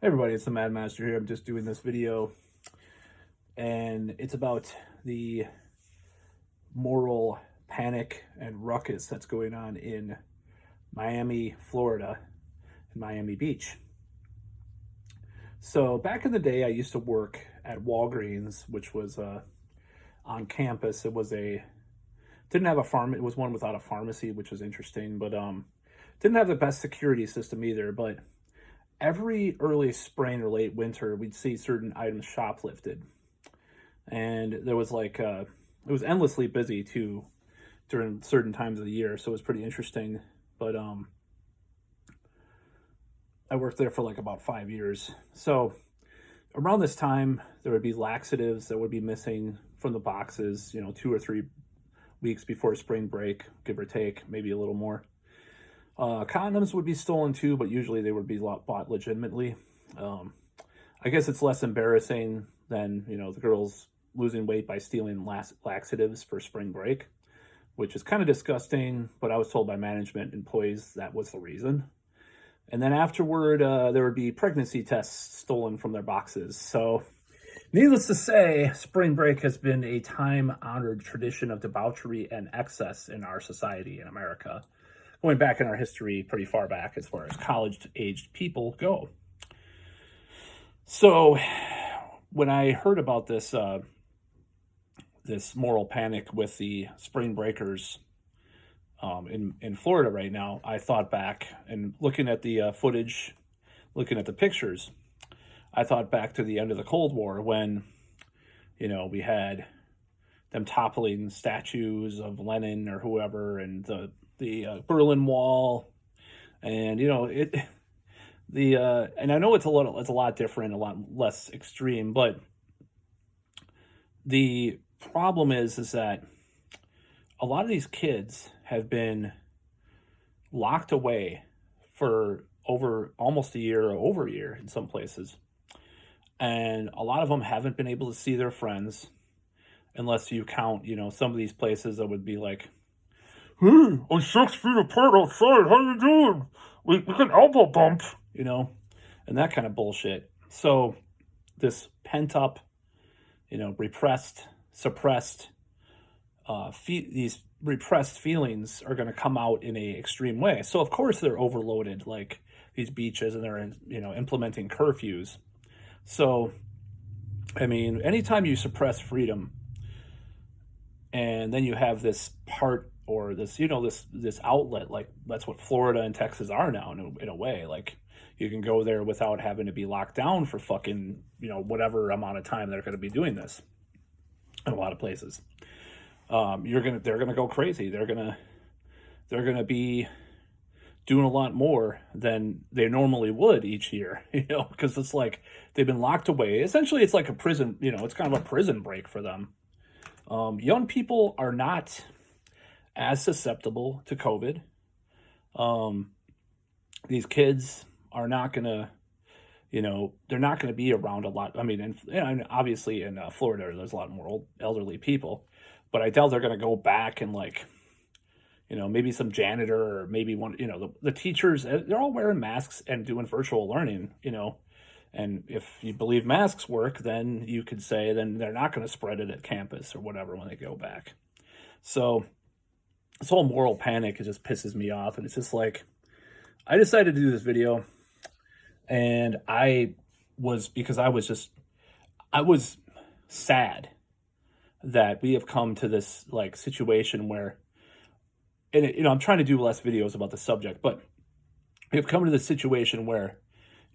Hey everybody, it's the Mad Master here. I'm just doing this video, and it's about the moral panic and ruckus that's going on in Miami, Florida, and Miami Beach. So back in the day, I used to work at Walgreens, which was on campus. It was a didn't have a farm. It was one without a pharmacy, which was interesting, but didn't have the best security system either. But every early spring or late winter, we'd see certain items shoplifted, and there was it was endlessly busy too during certain times of the year, so it was pretty interesting. But I worked there for like about 5 years. So around this time, there would be laxatives that would be missing from the boxes, 2 or 3 weeks before spring break, give or take, maybe a little more. Condoms would be stolen too, but usually they would be bought legitimately. I guess it's less embarrassing than, the girls losing weight by stealing laxatives for spring break, which is kind of disgusting, but I was told by management employees that was the reason. And then afterward, there would be pregnancy tests stolen from their boxes. So, needless to say, spring break has been a time-honored tradition of debauchery and excess in our society in America, going back in our history pretty far back as far as college-aged people go. So, when I heard about this moral panic with the spring breakers in Florida right now, I thought back and looking at the footage, looking at the pictures, I thought back to the end of the Cold War when, we had them toppling statues of Lenin or whoever, and the Berlin Wall, and and I know it's a lot different, a lot less extreme, but the problem is that a lot of these kids have been locked away for over almost a year or over a year in some places. And a lot of them haven't been able to see their friends unless you count, some of these places that would be like, "Hey, I'm 6 feet apart outside. How you doing? We can elbow bump," and that kind of bullshit. So this pent up, repressed, suppressed, these repressed feelings are going to come out in a extreme way. So of course they're overloaded, like these beaches, and they're implementing curfews. So, I mean, anytime you suppress freedom, and then you have this part or this, this outlet, like that's what Florida and Texas are now in a way. Like you can go there without having to be locked down for fucking, whatever amount of time they're going to be doing this in a lot of places. They're gonna go crazy. They're gonna be doing a lot more than they normally would each year, because it's like they've been locked away. Essentially, it's like a prison, it's kind of a prison break for them. Young people are not as susceptible to COVID. These kids are not gonna, they're not gonna be around a lot. I mean, and obviously in Florida, there's a lot more elderly people, but I doubt they're gonna go back and maybe some janitor or maybe one, the teachers, they're all wearing masks and doing virtual learning, and if you believe masks work, then you could say then they're not going to spread it at campus or whatever when they go back. So this whole moral panic, it just pisses me off. And it's just like, I decided to do this video, and because I was sad that we have come to this like situation where, and I'm trying to do less videos about the subject, but we've come to this situation where,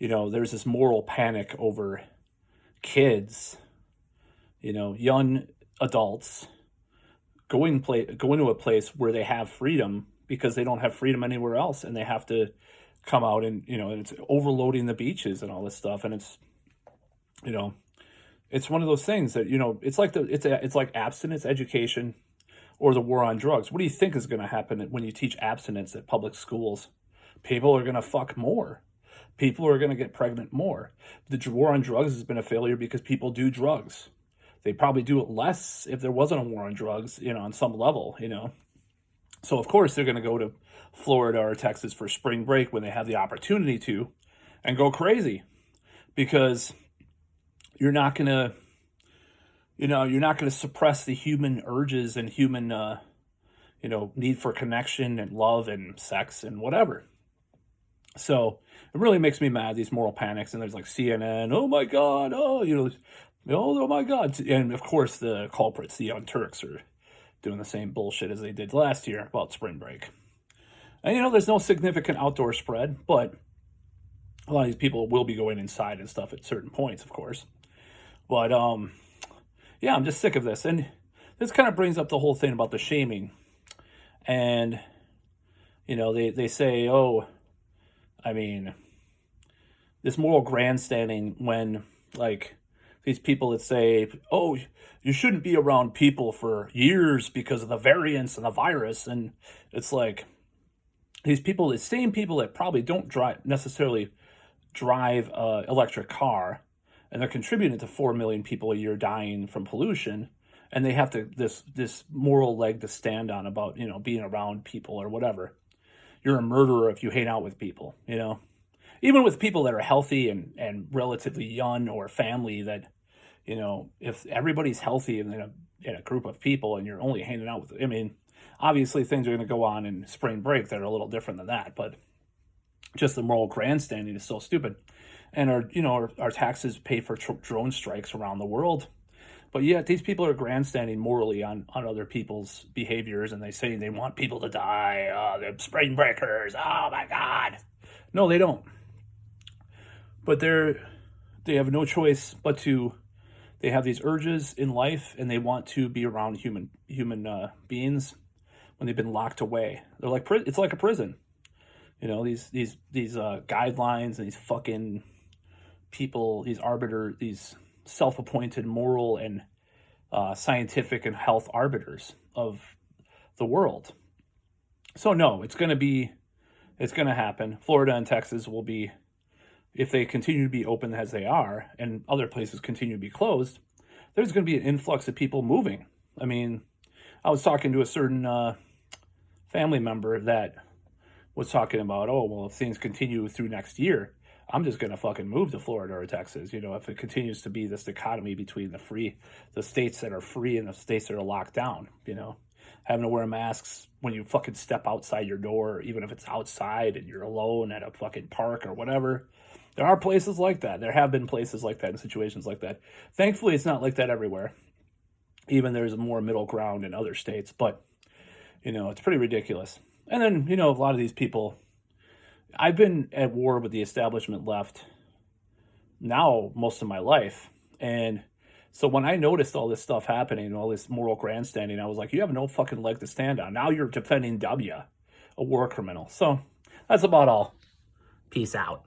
there's this moral panic over kids, young adults going to a place where they have freedom because they don't have freedom anywhere else, and they have to come out and, and it's overloading the beaches and all this stuff. And it's, it's one of those things that, it's like it's like abstinence education or the war on drugs. What do you think is going to happen when you teach abstinence at public schools? People are going to fuck more. People are going to get pregnant more. The war on drugs has been a failure because people do drugs. They probably do it less if there wasn't a war on drugs, on some level, So of course they're going to go to Florida or Texas for spring break when they have the opportunity to, and go crazy. because you're not going to, you're not going to suppress the human urges and human, need for connection and love and sex and whatever. So it really makes me mad, these moral panics. And there's like CNN, oh my God, oh my God. And of course, the culprits, the Young Turks, are doing the same bullshit as they did last year about spring break. And, there's no significant outdoor spread, but a lot of these people will be going inside and stuff at certain points, of course. But, yeah, I'm just sick of this. And this kind of brings up the whole thing about the shaming. And, they say, oh, I mean, this moral grandstanding when, like, these people that say, oh, you shouldn't be around people for years because of the variants and the virus. And it's like, these people, the same people that probably don't necessarily drive an electric car, and they're contributing to 4 million people a year dying from pollution, and they have to this moral leg to stand on about, being around people or whatever. You're a murderer if you hang out with people, even with people that are healthy and relatively young, or family that, if everybody's healthy in a group of people and you're only hanging out with, obviously things are going to go on in spring break that are a little different than that, but just the moral grandstanding is so stupid. And our taxes pay for drone strikes around the world. But yet these people are grandstanding morally on other people's behaviors, and they say they want people to die. They're spring breakers. Oh my God. No, they don't. But they have no choice but to. They have these urges in life, and they want to be around human beings when they've been locked away. They're like, it's like a prison. These guidelines and these fucking people, these self-appointed moral and scientific and health arbiters of the world. So no, it's going to happen. Florida and Texas will be, if they continue to be open as they are, and other places continue to be closed, there's going to be an influx of people moving. I was talking to a certain family member that was talking about, oh, well, if things continue through next year, I'm just going to fucking move to Florida or Texas. If it continues to be this dichotomy between the states that are free and the states that are locked down, having to wear masks when you fucking step outside your door, even if it's outside and you're alone at a fucking park or whatever. There are places like that. There have been places like that and situations like that. Thankfully, it's not like that everywhere. Even there's more middle ground in other states, but, it's pretty ridiculous. And then, a lot of these people, I've been at war with the establishment left now most of my life. And so when I noticed all this stuff happening, all this moral grandstanding, I was like, you have no fucking leg to stand on. Now you're defending W, a war criminal. So that's about all. Peace out.